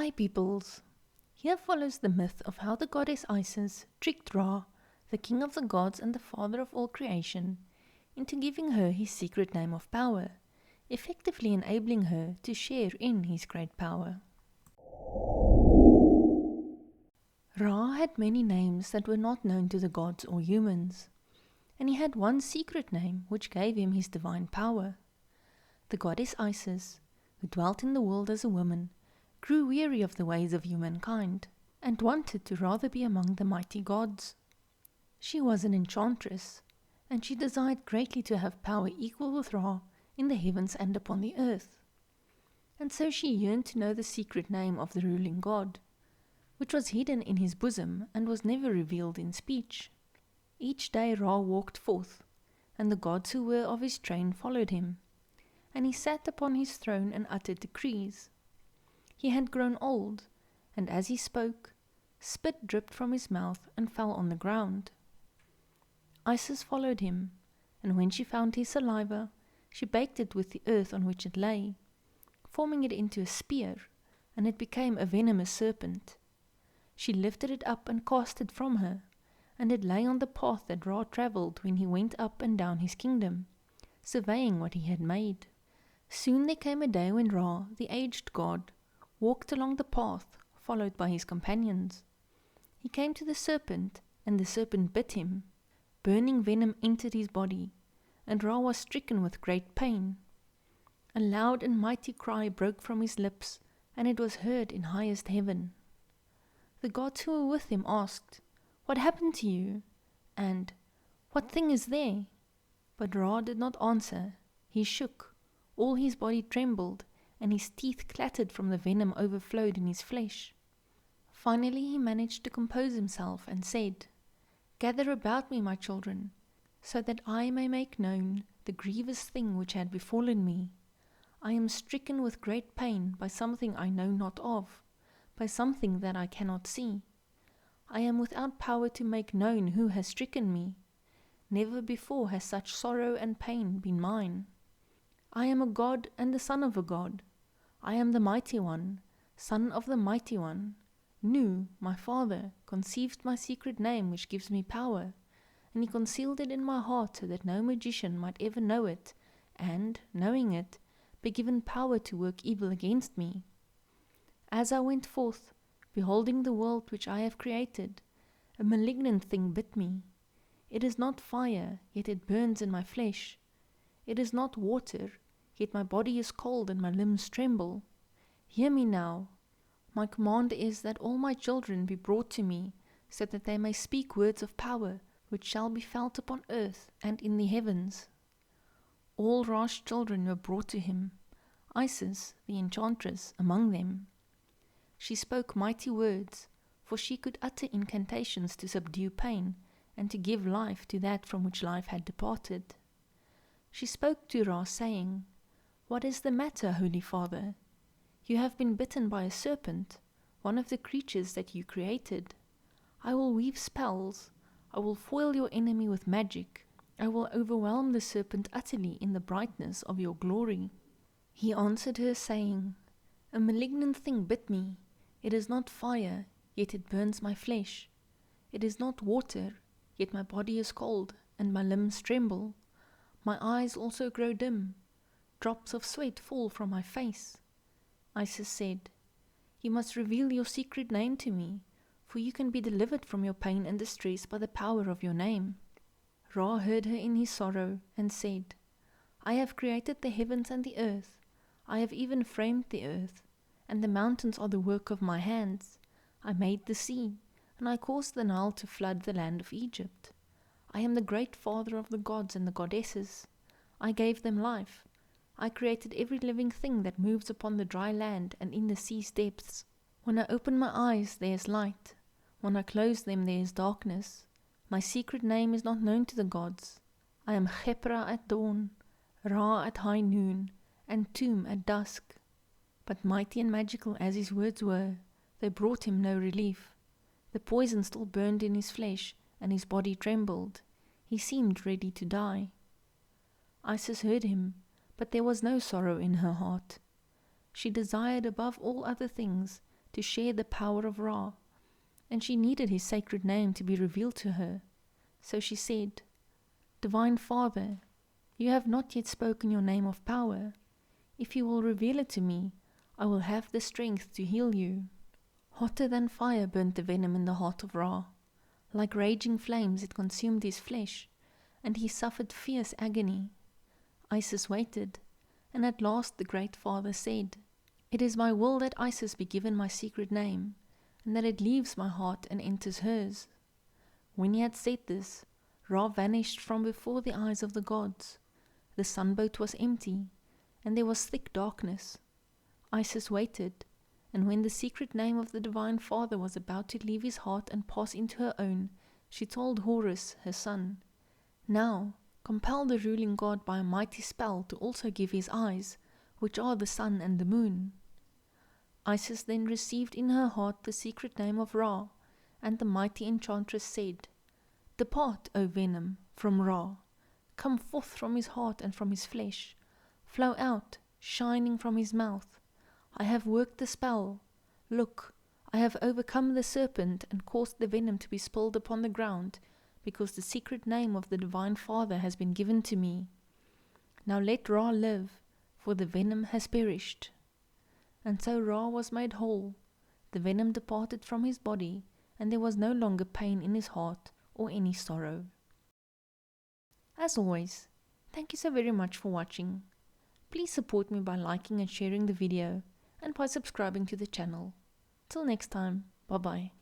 Hi peoples! Here follows the myth of how the goddess Isis tricked Ra, the king of the gods and the father of all creation, into giving her his secret name of power, effectively enabling her to share in his great power. Ra had many names that were not known to the gods or humans, and he had one secret name which gave him his divine power. The goddess Isis, who dwelt in the world as a woman, grew weary of the ways of humankind, and wanted to rather be among the mighty gods. She was an enchantress, and she desired greatly to have power equal with Ra in the heavens and upon the earth. And so she yearned to know the secret name of the ruling god, which was hidden in his bosom and was never revealed in speech. Each day Ra walked forth, and the gods who were of his train followed him, and he sat upon his throne and uttered decrees. He had grown old, and as he spoke, spit dripped from his mouth and fell on the ground. Isis followed him, and when she found his saliva, she baked it with the earth on which it lay, forming it into a spear, and it became a venomous serpent. She lifted it up and cast it from her, and it lay on the path that Ra travelled when he went up and down his kingdom, surveying what he had made. Soon there came a day when Ra, the aged god, walked along the path, followed by his companions. He came to the serpent, and the serpent bit him. Burning venom entered his body, and Ra was stricken with great pain. A loud and mighty cry broke from his lips, and it was heard in highest heaven. The gods who were with him asked, "What happened to you?" and "What thing is there?" But Ra did not answer. He shook. All his body trembled, and his teeth clattered from the venom overflowed in his flesh. Finally he managed to compose himself and said, "Gather about me, my children, so that I may make known the grievous thing which had befallen me. I am stricken with great pain by something I know not of, by something that I cannot see. I am without power to make known who has stricken me. Never before has such sorrow and pain been mine. I am a god and the son of a god. I am the mighty one, son of the mighty one. Nu, my father, conceived my secret name which gives me power, and he concealed it in my heart so that no magician might ever know it, and, knowing it, be given power to work evil against me. As I went forth, beholding the world which I have created, a malignant thing bit me. It is not fire, yet it burns in my flesh. It is not water, yet my body is cold and my limbs tremble. Hear me now. My command is that all my children be brought to me, so that they may speak words of power, which shall be felt upon earth and in the heavens." All Ra's children were brought to him, Isis, the enchantress, among them. She spoke mighty words, for she could utter incantations to subdue pain, and to give life to that from which life had departed. She spoke to Ra, saying, "What is the matter, Holy Father? You have been bitten by a serpent, one of the creatures that you created. I will weave spells. I will foil your enemy with magic. I will overwhelm the serpent utterly in the brightness of your glory." He answered her, saying, "A malignant thing bit me. It is not fire, yet it burns my flesh. It is not water, yet my body is cold, and my limbs tremble. My eyes also grow dim. Drops of sweat fall from my face." Isis said, "You must reveal your secret name to me, for you can be delivered from your pain and distress by the power of your name." Ra heard her in his sorrow, and said, "I have created the heavens and the earth. I have even framed the earth, and the mountains are the work of my hands. I made the sea, and I caused the Nile to flood the land of Egypt. I am the great father of the gods and the goddesses. I gave them life. I created every living thing that moves upon the dry land and in the sea's depths. When I open my eyes, there is light. When I close them, there is darkness. My secret name is not known to the gods. I am Khepra at dawn, Ra at high noon, and Tum at dusk." But mighty and magical as his words were, they brought him no relief. The poison still burned in his flesh, and his body trembled. He seemed ready to die. Isis heard him, but there was no sorrow in her heart. She desired above all other things to share the power of Ra, and she needed his sacred name to be revealed to her. So she said, "Divine Father, you have not yet spoken your name of power. If you will reveal it to me, I will have the strength to heal you." Hotter than fire burnt the venom in the heart of Ra. Like raging flames it consumed his flesh, and he suffered fierce agony. Isis waited, and at last the Great Father said, "It is my will that Isis be given my secret name, and that it leaves my heart and enters hers." When he had said this, Ra vanished from before the eyes of the gods. The sunboat was empty, and there was thick darkness. Isis waited, and when the secret name of the Divine Father was about to leave his heart and pass into her own, she told Horus, her son, "Now, compel the ruling god by a mighty spell to also give his eyes, which are the sun and the moon." Isis then received in her heart the secret name of Ra, and the mighty enchantress said, "Depart, O venom, from Ra. Come forth from his heart and from his flesh. Flow out, shining from his mouth. I have worked the spell. Look, I have overcome the serpent and caused the venom to be spilled upon the ground, because the secret name of the Divine Father has been given to me. Now let Ra live, for the venom has perished." And so Ra was made whole. The venom departed from his body, and there was no longer pain in his heart or any sorrow. As always, thank you so very much for watching. Please support me by liking and sharing the video, and by subscribing to the channel. Till next time, bye bye.